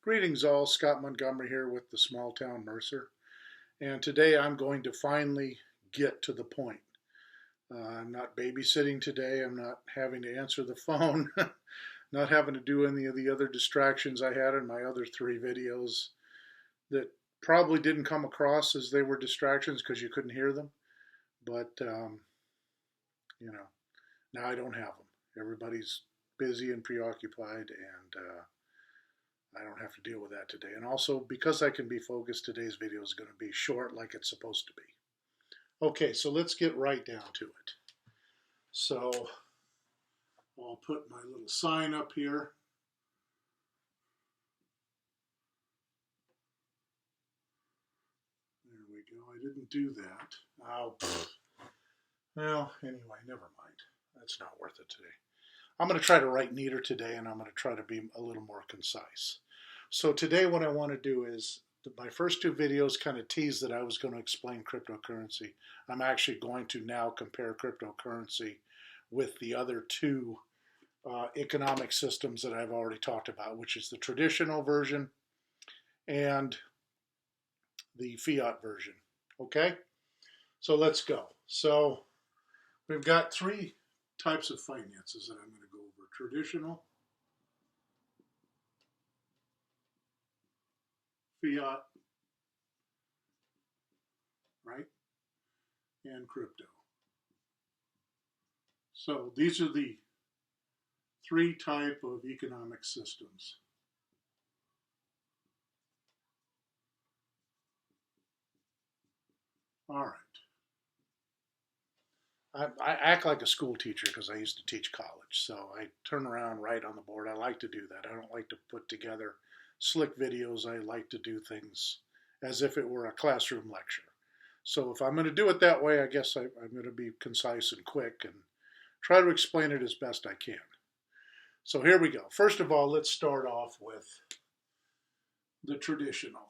Greetings all, Scott Montgomery here with the Small Town Mercer, and today I'm going to finally get to the point. I'm not babysitting today, I'm not having to answer the phone, not having to do any of the other distractions I had in my other three videos that probably didn't come across as they were distractions because you couldn't hear them, but you know, now I don't have them. Everybody's busy and preoccupied, and I don't have to deal with that today. And also, because I can be focused, today's video is going to be short like it's supposed to be. Okay, so let's get right down to it. So I'll put my little sign up here. There we go. I didn't do that. Oh, well, anyway, never mind. That's not worth it today. I'm going to try to write neater today, and I'm going to try to be a little more concise. So today what I want to do is, my first two videos kind of teased that I was going to explain cryptocurrency. I'm actually going to now compare cryptocurrency with the other two economic systems that I've already talked about, which is the traditional version and the fiat version. Okay? So let's go. So we've got three types of finances that I'm going to go over. Traditional, fiat, right, and crypto. So these are the three type of economic systems. All right. I act like a school teacher because I used to teach college, so I turn around right on the board. I like to do that. I don't like to put together slick videos. I like to do things as if it were a classroom lecture. So if I'm going to do it that way, I guess I'm going to be concise and quick and try to explain it as best I can. So here we go. First of all, let's start off with the traditional.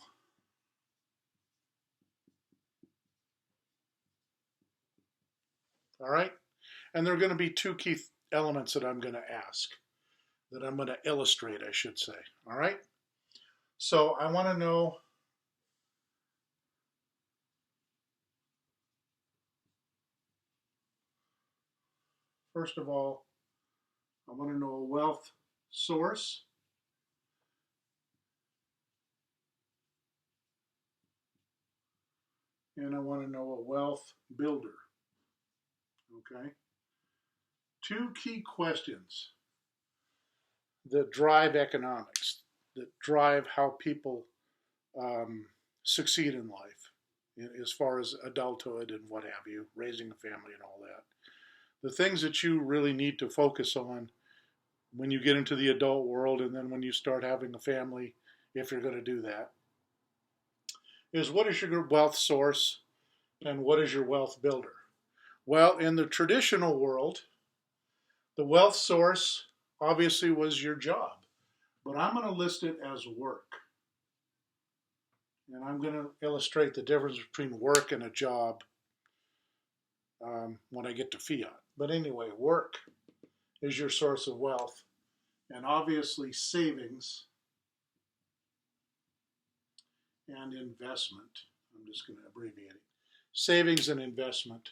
All right? And there are going to be two key elements that I'm going to ask, that I'm going to illustrate, I should say. All right? So I want to know first of all, I want to know a wealth source. And I want to know a wealth builder. Okay? Two key questions that drive economics, that drive how people succeed in life, as far as adulthood and what have you, raising a family and all that. The things that you really need to focus on when you get into the adult world, and then when you start having a family, if you're going to do that, is what is your wealth source and what is your wealth builder? Well, in the traditional world, the wealth source obviously was your job, but I'm going to list it as work. And I'm going to illustrate the difference between work and a job when I get to fiat. But anyway, work is your source of wealth, and obviously savings and investment, I'm just going to abbreviate it, savings and investment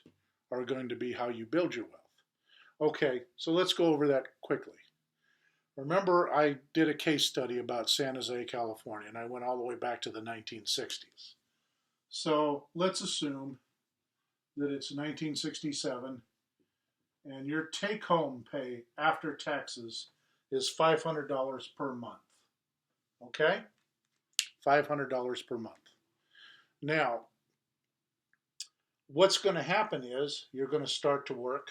are going to be how you build your wealth. Okay, so let's go over that quickly. Remember, I did a case study about San Jose, California, and I went all the way back to the 1960s. So let's assume that it's 1967 and your take-home pay after taxes is $500 per month. Okay? $500 per month. Now, what's going to happen is you're going to start to work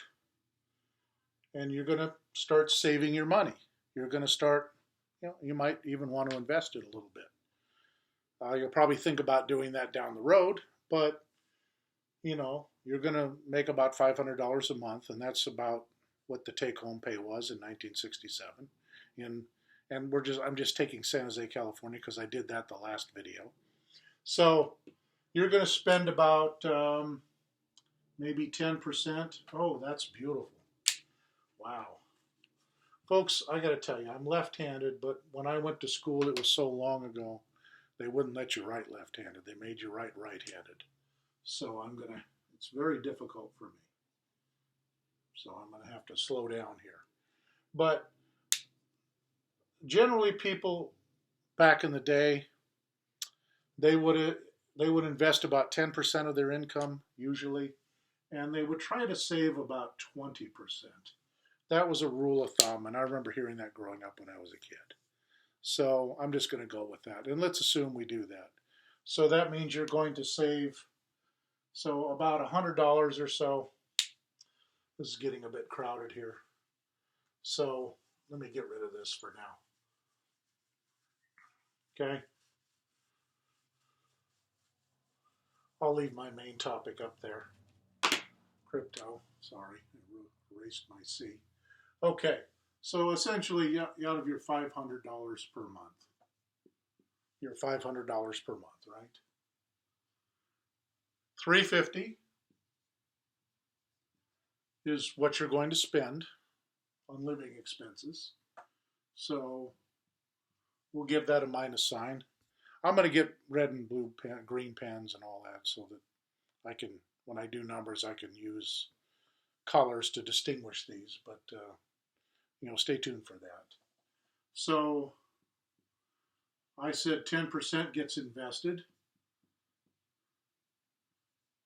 and you're going to start saving your money. You're going to start, you might even want to invest it a little bit. You'll probably think about doing that down the road, but you're going to make about $500 a month, and that's about what the take-home pay was in 1967. And I'm just taking San Jose, California, because I did that the last video. So you're going to spend about maybe 10%. Oh, that's beautiful. Wow. Folks, I got to tell you, I'm left-handed, but when I went to school, it was so long ago, they wouldn't let you write left-handed. They made you write right-handed. So it's very difficult for me. So I'm going to have to slow down here. But generally, people back in the day, they would invest about 10% of their income usually, and they would try to save about 20%. That was a rule of thumb, and I remember hearing that growing up when I was a kid. So I'm just going to go with that, and let's assume we do that. So that means you're going to save, so about $100 or so. This is getting a bit crowded here. So let me get rid of this for now. Okay. I'll leave my main topic up there. Crypto, sorry, I erased my C. Okay, so essentially out of your $500 per month, your $500 per month, right? $350 is what you're going to spend on living expenses. So we'll give that a minus sign. I'm going to get red and blue green pens and all that so that I can, when I do numbers, I can use colors to distinguish these. But, stay tuned for that. So I said 10% gets invested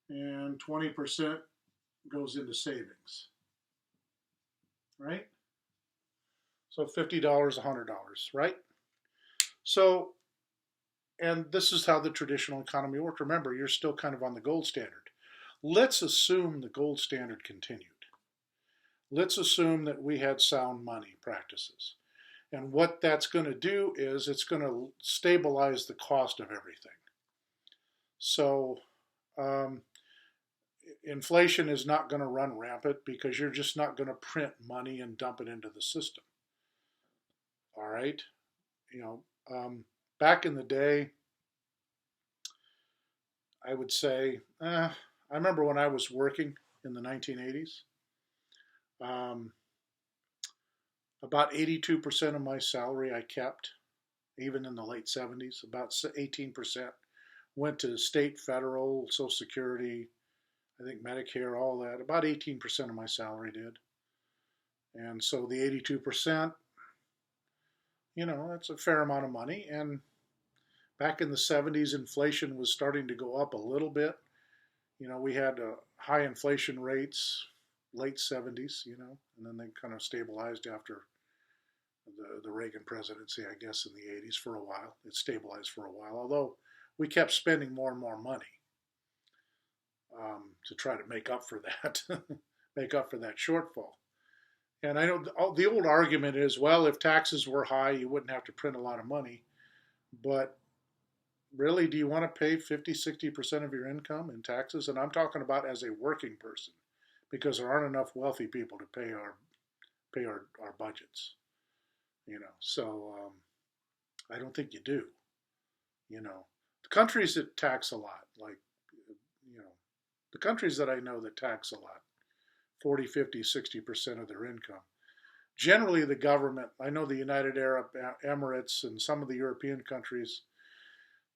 and 20% goes into savings, right? So $50, $100, right? So, and this is how the traditional economy worked. Remember, you're still kind of on the gold standard. Let's assume the gold standard continued. Let's assume that we had sound money practices. And what that's going to do is it's going to stabilize the cost of everything. So inflation is not going to run rampant because you're just not going to print money and dump it into the system. All right? Back in the day, I would say, I remember when I was working in the 1980s, about 82% of my salary I kept, even in the late 70s. About 18% went to state, federal, Social Security, I think Medicare, all that. About 18% of my salary did. And so the 82%, that's a fair amount of money. And back in the 70s, inflation was starting to go up a little bit. We had high inflation rates, late 70s, and then they kind of stabilized after the Reagan presidency, I guess, in the 80s for a while. It stabilized for a while, although we kept spending more and more money to try to make up for that, make up for that shortfall. And I know the old argument is, well, if taxes were high, you wouldn't have to print a lot of money. But really, do you want to pay 50, 60% of your income in taxes? And I'm talking about as a working person, because there aren't enough wealthy people to pay our budgets. So I don't think you do. The countries that tax a lot, like, the countries that I know that tax a lot, 40, 50, 60% of their income. Generally, the government, I know the United Arab Emirates and some of the European countries,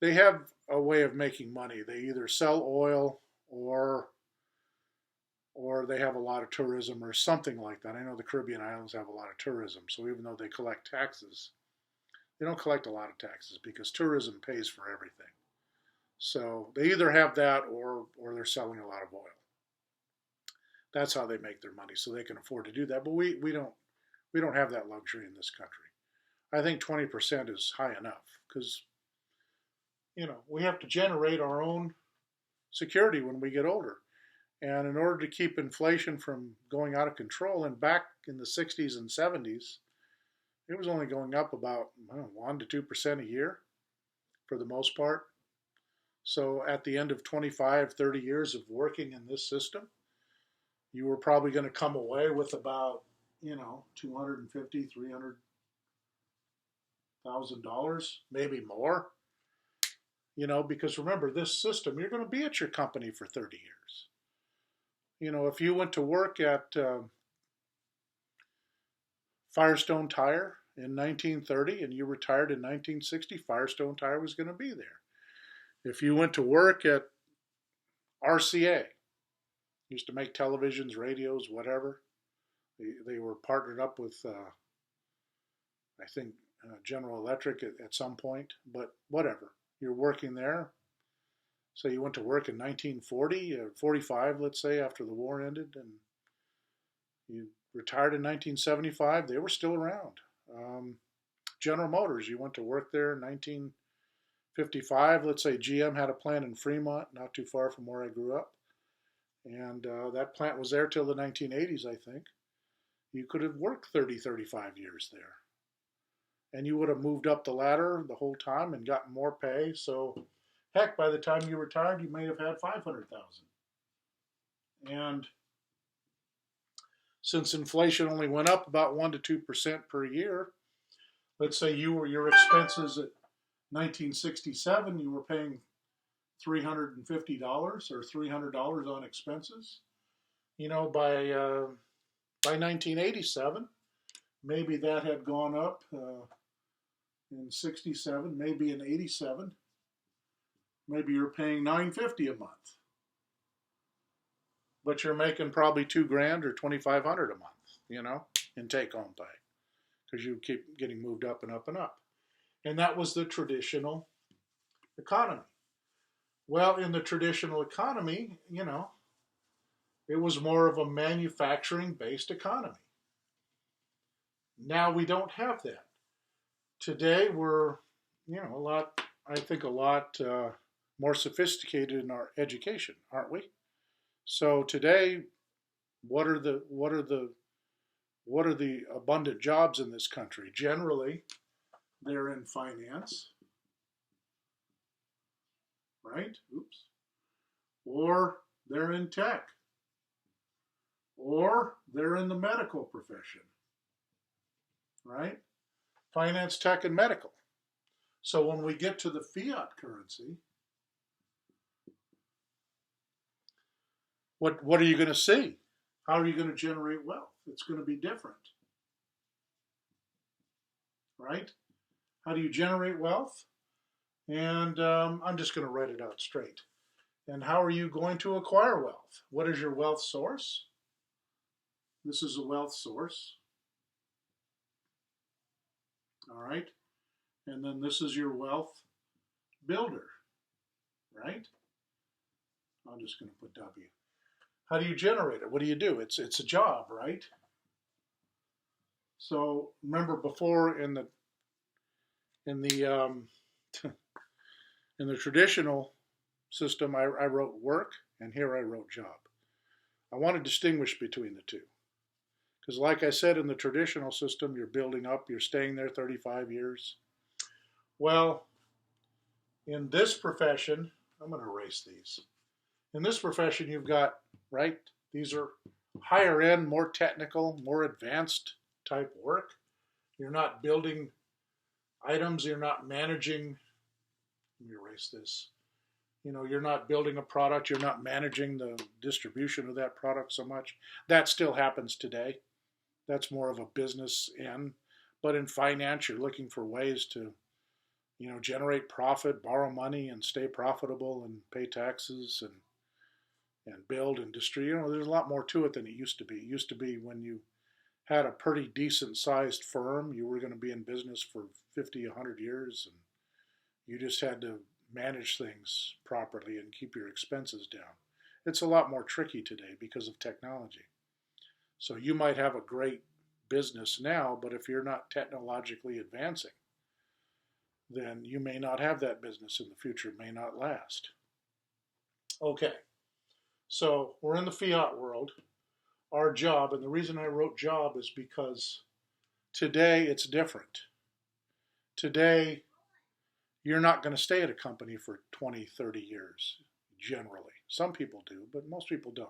they have a way of making money. They either sell oil or they have a lot of tourism or something like that. I know the Caribbean islands have a lot of tourism, so even though they collect taxes, they don't collect a lot of taxes because tourism pays for everything. So they either have that or they're selling a lot of oil. That's how they make their money, so they can afford to do that. But we don't have that luxury in this country. I think 20% is high enough because we have to generate our own security when we get older. And in order to keep inflation from going out of control, and back in the 60s and 70s, it was only going up about 1 to 2% a year for the most part. So at the end of 25, 30 years of working in this system, you were probably going to come away with about, $250,000, $300,000, maybe more. Because remember, this system, you're going to be at your company for 30 years. If you went to work at Firestone Tire in 1930 and you retired in 1960, Firestone Tire was going to be there. If you went to work at RCA, used to make televisions, radios, whatever, they were partnered up with, I think, General Electric at some point, but whatever. You're working there. So you went to work in 1940 or 45, let's say, after the war ended, and you retired in 1975. They were still around. General Motors, you went to work there in 1955. Let's say GM had a plant in Fremont, not too far from where I grew up. And that plant was there till the 1980s, I think. You could have worked 30, 35 years there. And you would have moved up the ladder the whole time and gotten more pay. So, heck, by the time you retired, you may have had 500,000. And since inflation only went up about 1 to 2% per year, let's say your expenses at 1967, you were paying $350 or $300 on expenses. You know, by 1987, maybe that had gone up in 67, maybe in 87. Maybe you're paying $950 a month, but you're making probably $2,000 or $2,500 a month, you know, in take-home pay, because you keep getting moved up and up and up. And that was the traditional economy. Well, in the traditional economy, you know, it was more of a manufacturing-based economy. Now we don't have that. Today we're, you know, a lot more sophisticated in our education, aren't we? So today, what are the abundant jobs in this country? Generally, they're in finance, right? Oops. Or they're in tech. Or they're in the medical profession, right? Finance, tech, and medical. So when we get to the fiat currency, what are you going to see? How are you going to generate wealth? It's going to be different, right? How do you generate wealth? And I'm just going to write it out straight. And how are you going to acquire wealth? What is your wealth source? This is a wealth source. All right. And then this is your wealth builder, right? I'm just going to put W. How do you generate it? What do you do? It's a job, right? So remember before in the in the traditional system, I wrote work, and here I wrote job. I want to distinguish between the two. Because like I said, in the traditional system, you're building up, you're staying there 35 years. Well, in this profession, I'm going to erase these. In this profession, you've got, right, these are higher end, more technical, more advanced type work. You're not building items, you're not managing, let me erase this. You know, you're not building a product, you're not managing the distribution of that product so much. That still happens today. That's more of a business end. But in finance, you're looking for ways to, you know, generate profit, borrow money, and stay profitable, and pay taxes, and build and distribute. You know, there's a lot more to it than it used to be. It used to be when you had a pretty decent sized firm, you were going to be in business for 50, 100 years, and you just had to manage things properly and keep your expenses down. It's a lot more tricky today because of technology. So you might have a great business now, but if you're not technologically advancing, then you may not have that business in the future. It may not last. Okay, so we're in the fiat world. Our job, and the reason I wrote job is because today it's different. Today, you're not going to stay at a company for 20, 30 years, generally. Some people do, but most people don't.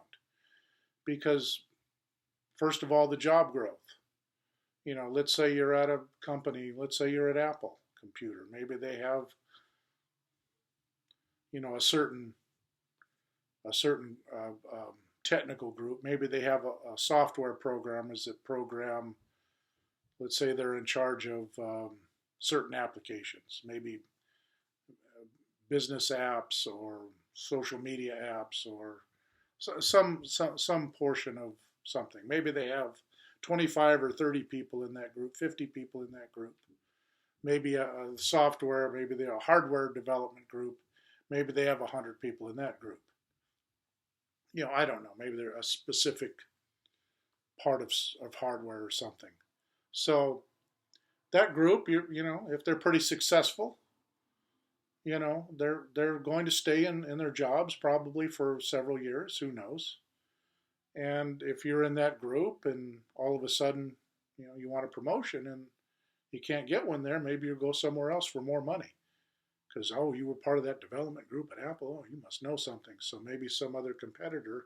Because, first of all, the job growth. You know, let's say you're at a company, let's say you're at Apple Computer. Maybe they have, you know, a certain technical group. Maybe they have a software programmers that program let's say they're in charge of certain applications, maybe business apps or social media apps or some portion of something. Maybe they have 25 or 30 people in that group, 50 people in that group. Maybe a software, maybe they're a hardware development group. Maybe they have 100 people in that group. I don't know. Maybe they're a specific part of hardware or something. So that group, if they're pretty successful, they're going to stay in their jobs probably for several years. Who knows? And if you're in that group and all of a sudden, you want a promotion and you can't get one there, maybe you'll go somewhere else for more money. Because, oh, you were part of that development group at Apple, oh, you must know something. So maybe some other competitor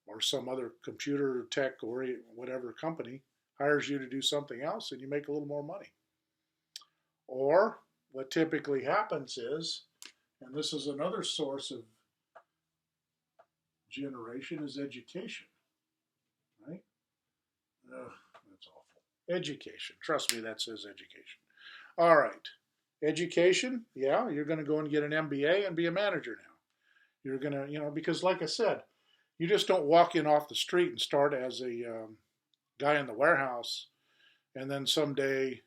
or some other computer tech or whatever company hires you to do something else and you make a little more money. Or what typically happens is, and this is another source of generation, is education, right? Ugh, that's awful. Education. Trust me, that says education. All right. Education, yeah, you're going to go and get an MBA and be a manager now. You're going to, because like I said, you just don't walk in off the street and start as a guy in the warehouse and then someday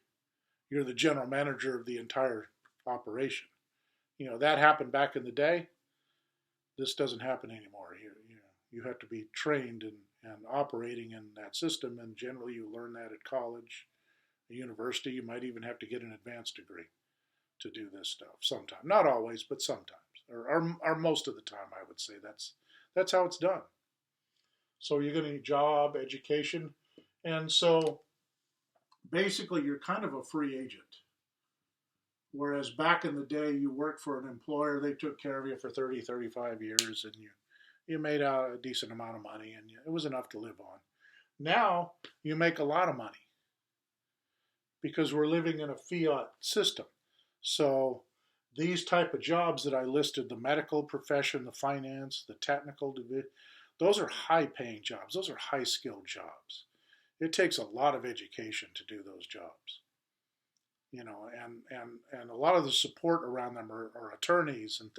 you're the general manager of the entire operation. That happened back in the day. This doesn't happen anymore. You have to be trained and operating in that system, and generally you learn that at college, university. You might even have to get an advanced degree to do this stuff sometime. Not always, but sometimes, or most of the time, I would say that's how it's done. So you're going to need job, education, and so basically you're kind of a free agent. Whereas back in the day, you worked for an employer, they took care of you for 30, 35 years, and you made out a decent amount of money, and it was enough to live on. Now you make a lot of money because we're living in a fiat system. So these type of jobs that I listed, the medical profession, the finance, the technical division, those are high-paying jobs. Those are high-skilled jobs. It takes a lot of education to do those jobs. And a lot of the support around them are attorneys and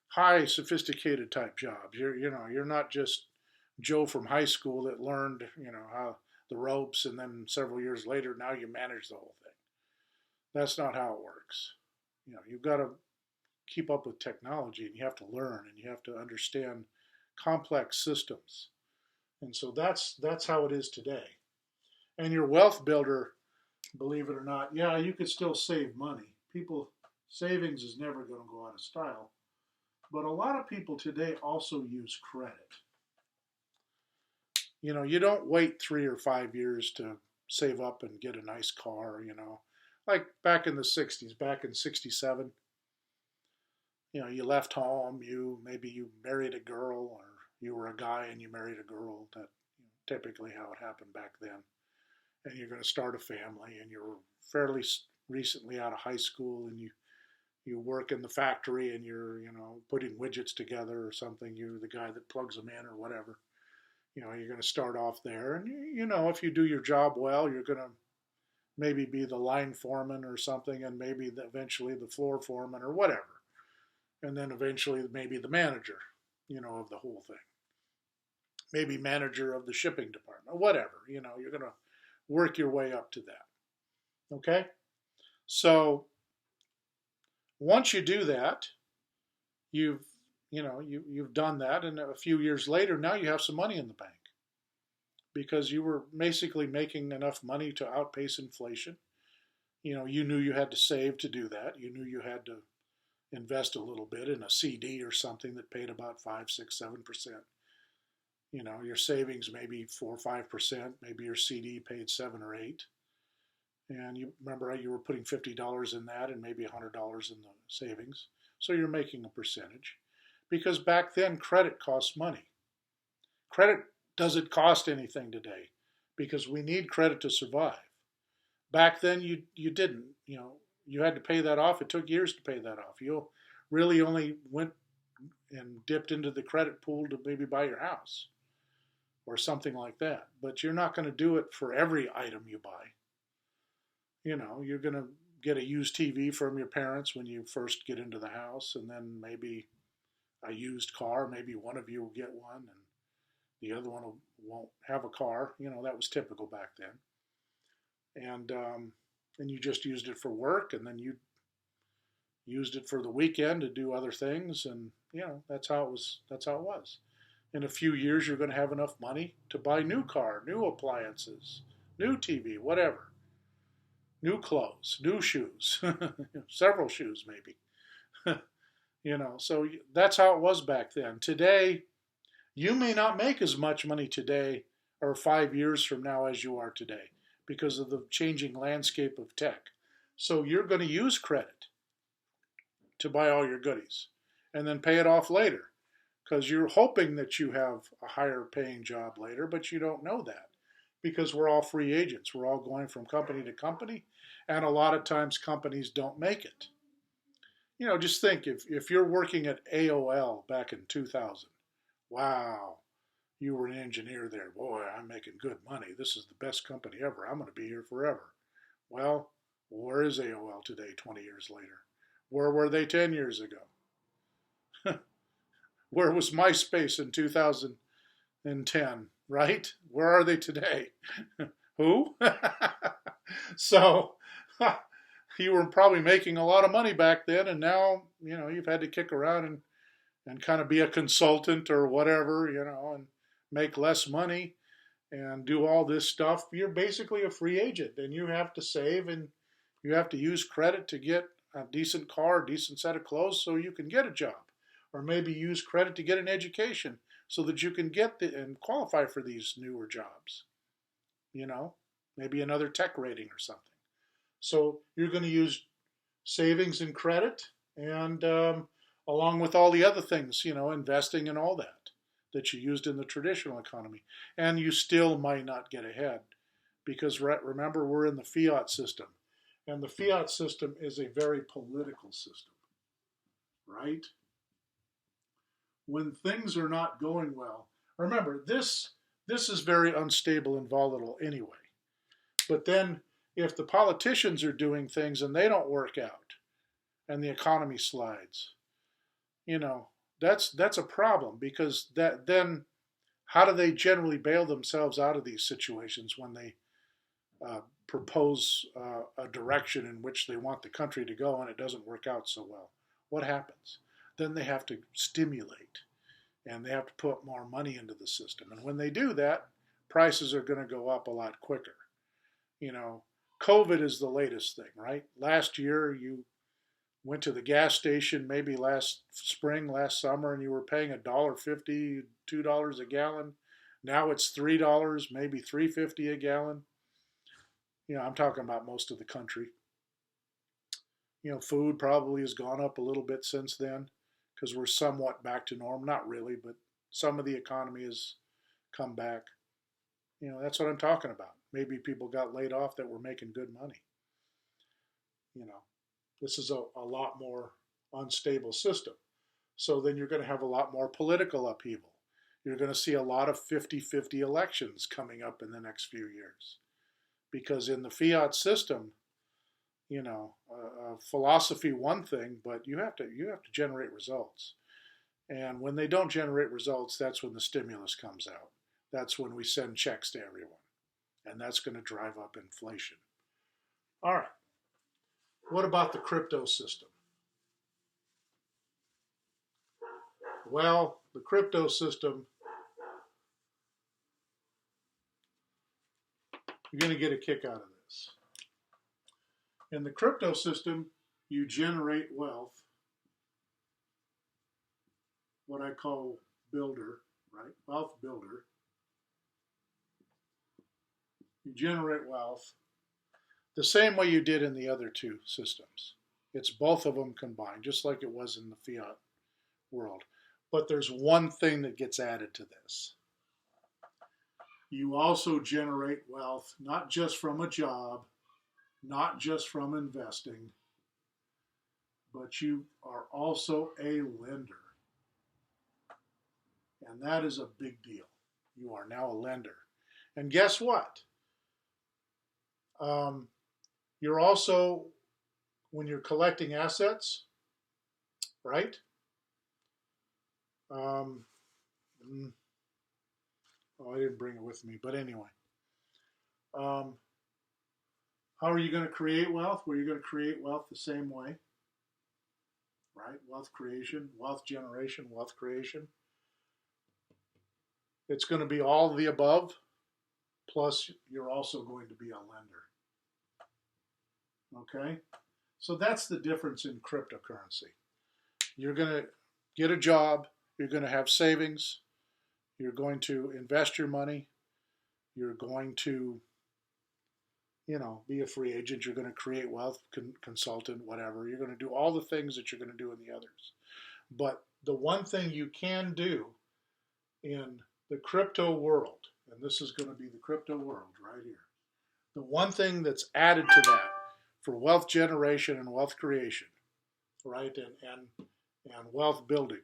high sophisticated type jobs. You're not just Joe from high school that learned how the ropes and then several years later now you manage the whole thing. That's not how it works. You've got to keep up with technology and you have to learn and you have to understand complex systems. And so that's how it is today. And your wealth builder, believe it or not, yeah, you could still save money. Savings is never going to go out of style. But a lot of people today also use credit. You don't wait 3 or 5 years to save up and get a nice car, Like back in the 60s, back in 67, you left home, maybe you married a girl or you were a guy and you married a girl. That typically how it happened back then. And you're going to start a family and you're fairly recently out of high school and you work in the factory and you're putting widgets together or something. You're the guy that plugs them in or whatever. You're going to start off there, and if you do your job well, you're going to maybe be the line foreman or something, and maybe eventually the floor foreman or whatever, and then eventually maybe the manager of the whole thing, maybe manager of the shipping department, whatever. You're going to work your way up to that. Okay, so once you do that, you've done that, and a few years later, now you have some money in the bank because you were basically making enough money to outpace inflation. You knew you had to save to do that. You knew you had to invest a little bit in a CD or something that paid about 5, 6, 7%. Your savings maybe 4 or 5%. Maybe your CD paid 7 or 8. And you remember you were putting $50 in that and maybe $100 in the savings. So you're making a percentage. Because back then, credit costs money. Credit doesn't cost anything today because we need credit to survive. Back then, you didn't. You had to pay that off. It took years to pay that off. You really only went and dipped into the credit pool to maybe buy your house or something like that. But you're not going to do it for every item you buy. You're going to get a used TV from your parents when you first get into the house, and then maybe a used car. Maybe one of you will get one, and the other one won't have a car. That was typical back then. And you just used it for work, and then you used it for the weekend to do other things, and that's how it was. That's how it was. In a few years, you're going to have enough money to buy new car, new appliances, new TV, whatever, new clothes, new shoes, several shoes maybe. So that's how it was back then. Today, you may not make as much money today or 5 years from now as you are today because of the changing landscape of tech. So you're going to use credit to buy all your goodies and then pay it off later because you're hoping that you have a higher paying job later, but you don't know that because we're all free agents. We're all going from company to company, and a lot of times companies don't make it. Just think if you're working at AOL back in 2000, wow, you were an engineer there. Boy, I'm making good money. This is the best company ever. I'm going to be here forever. Well, where is AOL today, 20 years later? Where were they 10 years ago? Where was MySpace in 2010, right? Where are they today? Who? So you were probably making a lot of money back then, and now, you've had to kick around and kind of be a consultant or whatever, and make less money and do all this stuff. You're basically a free agent, and you have to save, and you have to use credit to get a decent car, a decent set of clothes so you can get a job, or maybe use credit to get an education so that you can get and qualify for these newer jobs. Maybe another tech rating or something. So you're going to use savings and credit, and along with all the other things, investing and all that you used in the traditional economy. And you still might not get ahead because remember, we're in the Fiat system. And the Fiat system is a very political system, right? When things are not going well, remember, this is very unstable and volatile anyway. But then if the politicians are doing things and they don't work out and the economy slides, that's a problem because then how do they generally bail themselves out of these situations when they propose a direction in which they want the country to go and it doesn't work out so well? What happens? Then they have to stimulate and they have to put more money into the system. And when they do that, prices are going to go up a lot quicker. COVID is the latest thing, right? Last year, you went to the gas station maybe last spring, last summer, and you were paying $1.50, $2 a gallon. Now it's $3, maybe $3.50 a gallon. I'm talking about most of the country. Food probably has gone up a little bit since then because we're somewhat back to normal. Not really, but some of the economy has come back. That's what I'm talking about. Maybe people got laid off that were making good money. This is a lot more unstable system. So then you're going to have a lot more political upheaval. You're going to see a lot of 50-50 elections coming up in the next few years. Because in the Fiat system, philosophy one thing, but you have to generate results. And when they don't generate results, that's when the stimulus comes out. That's when we send checks to everyone. And that's going to drive up inflation. All right. What about the crypto system? Well, the crypto system, you're going to get a kick out of this. In the crypto system, you generate wealth, what I call builder, right? Wealth builder. You generate wealth the same way you did in the other two systems. It's both of them combined, just like it was in the fiat world. But there's one thing that gets added to this. You also generate wealth not just from a job, not just from investing, but you are also a lender. And that is a big deal. You are now a lender. And guess what? Um, you're also, when you're collecting assets, right? Um, oh, I didn't bring it with me, but anyway. Um, how are you going to create wealth? Well, you're going to create wealth the same way, right? Wealth creation, wealth generation, wealth creation. It's going to be all of the above, plus you're also going to be a lender. Okay? So that's the difference in cryptocurrency. You're going to get a job, you're going to have savings, you're going to invest your money, you're going to, be a free agent, you're going to create wealth, consultant, whatever. You're going to do all the things that you're going to do in the others. But the one thing you can do in the crypto world, and this is going to be the crypto world right here, the one thing that's added to that for wealth generation and wealth creation, right, and wealth building,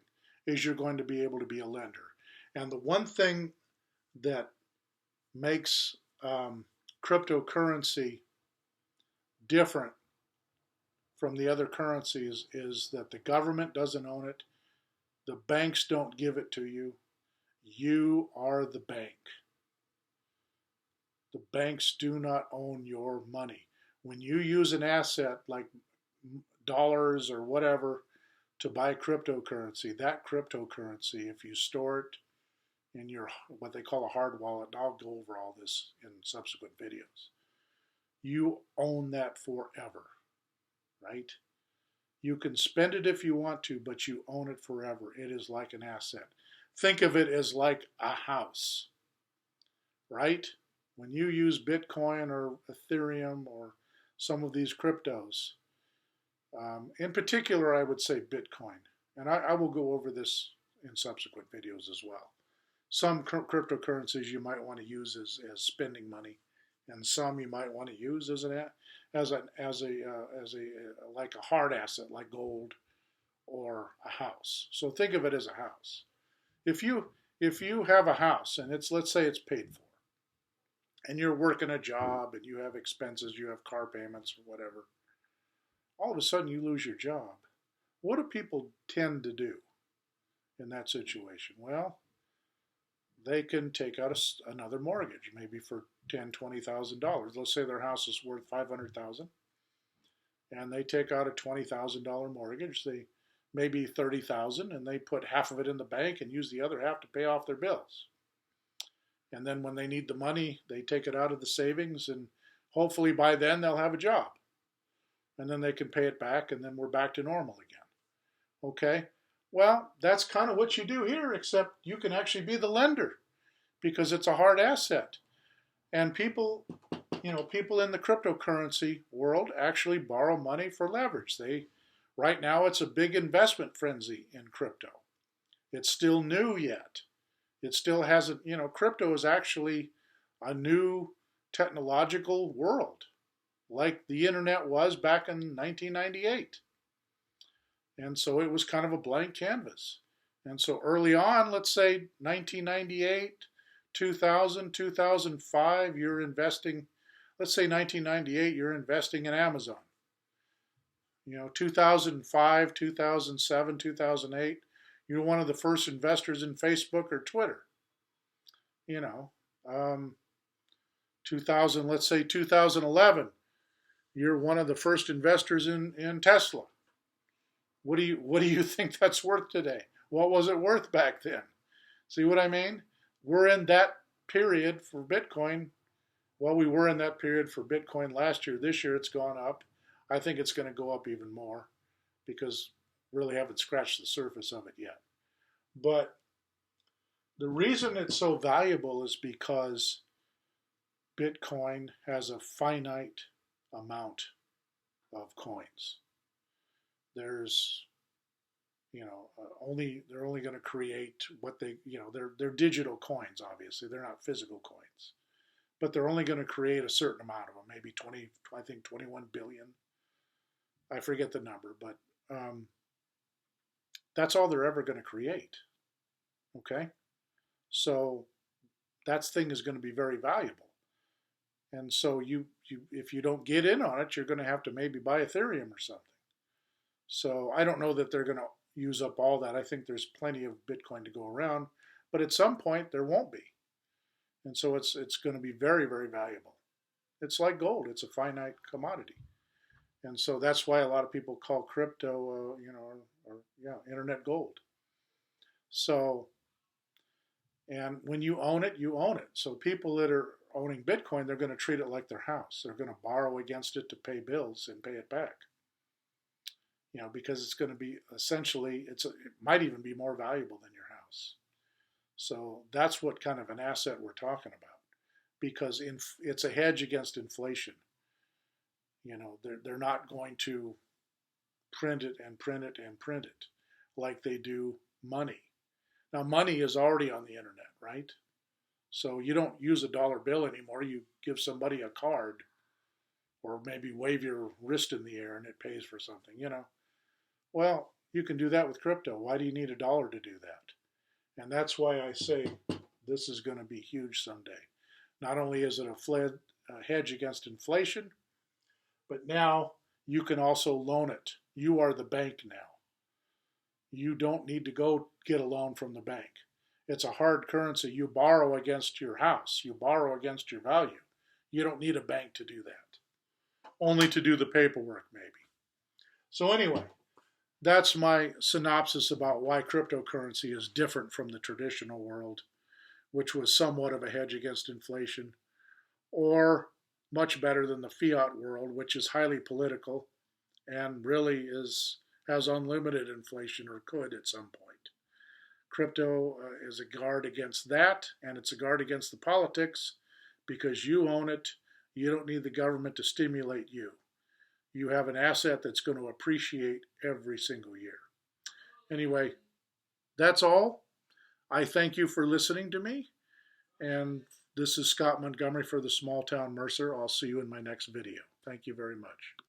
is you're going to be able to be a lender. And the one thing that makes cryptocurrency different from the other currencies is that the government doesn't own it, the banks don't give it to you, you are the bank. The banks do not own your money. When you use an asset like dollars or whatever to buy cryptocurrency, that cryptocurrency, if you store it in your what they call a hard wallet, and I'll go over all this in subsequent videos, you own that forever, right? You can spend it if you want to, but you own it forever. It is like an asset. Think of it as like a house, right? When you use Bitcoin or Ethereum or some of these cryptos, in particular, I would say Bitcoin, and I will go over this in subsequent videos as well. Some cryptocurrencies you might want to use as spending money, and some you might want to use as like a hard asset like gold or a house. So think of it as a house. If you have a house and let's say it's paid for, and you're working a job and you have expenses, you have car payments or whatever, all of a sudden you lose your job. What do people tend to do in that situation? Well, they can take out another mortgage, maybe for $10,000-$20,000. Let's say their house is worth $500,000, and they take out a $20,000 mortgage. They maybe $30,000, and they put half of it in the bank and use the other half to pay off their bills. And then when they need the money, they take it out of the savings, and hopefully by then they'll have a job, and then they can pay it back, and then we're back to normal again. Okay? Well, that's kind of what you do here, except you can actually be the lender because it's a hard asset. And people in the cryptocurrency world actually borrow money for leverage. Right now it's a big investment frenzy in crypto. It's still new yet. It still hasn't, crypto is actually a new technological world, like the internet was back in 1998. And so it was kind of a blank canvas. And so early on, let's say 1998, 2000, 2005, you're investing, let's say 1998, you're investing in Amazon. 2005, 2007, 2008, you're one of the first investors in Facebook or Twitter. 2000, let's say 2011, you're one of the first investors in Tesla. What do you think that's worth today? What was it worth back then? See what I mean? We're in that period for Bitcoin. Well, we were in that period for Bitcoin last year. This year it's gone up. I think it's going to go up even more because really haven't scratched the surface of it yet. But the reason it's so valuable is because Bitcoin has a finite amount of coins. There's they're only going to create what they're digital coins. Obviously they're not physical coins, but they're only going to create a certain amount of them, maybe 21 billion. I forget the number, but that's all they're ever going to create. Okay, so that thing is going to be very valuable. And so if you don't get in on it, you're going to have to maybe buy Ethereum or something. So I don't know that they're going to use up all that. I think there's plenty of Bitcoin to go around, but at some point there won't be. And so it's going to be very, very valuable. It's like gold. It's a finite commodity. And so that's why a lot of people call crypto, internet gold. So, and when you own it, you own it. So people that are owning Bitcoin, they're going to treat it like their house. They're going to borrow against it to pay bills and pay it back. Because it's going to be essentially, it might even be more valuable than your house. So that's what kind of an asset we're talking about, because it's a hedge against inflation. They're not going to print it and print it and print it like they do money. Now, money is already on the internet, right? So you don't use a dollar bill anymore. You give somebody a card, or maybe wave your wrist in the air and it pays for something, Well, you can do that with crypto. Why do you need a dollar to do that? And that's why I say this is going to be huge someday. Not only is it a hedge against inflation, but now you can also loan it. You are the bank now. You don't need to go get a loan from the bank. It's a hard currency. You borrow against your house. You borrow against your value. You don't need a bank to do that. Only to do the paperwork, maybe. So anyway, that's my synopsis about why cryptocurrency is different from the traditional world, which was somewhat of a hedge against inflation, or much better than the fiat world, which is highly political and really has unlimited inflation, or could at some point. Crypto is a guard against that, and it's a guard against the politics, because you own it. You don't need the government to stimulate you. You have an asset that's going to appreciate every single year. Anyway, that's all. I thank you for listening to me. And this is Scott Montgomery for the Small Town Mercer. I'll see you in my next video. Thank you very much.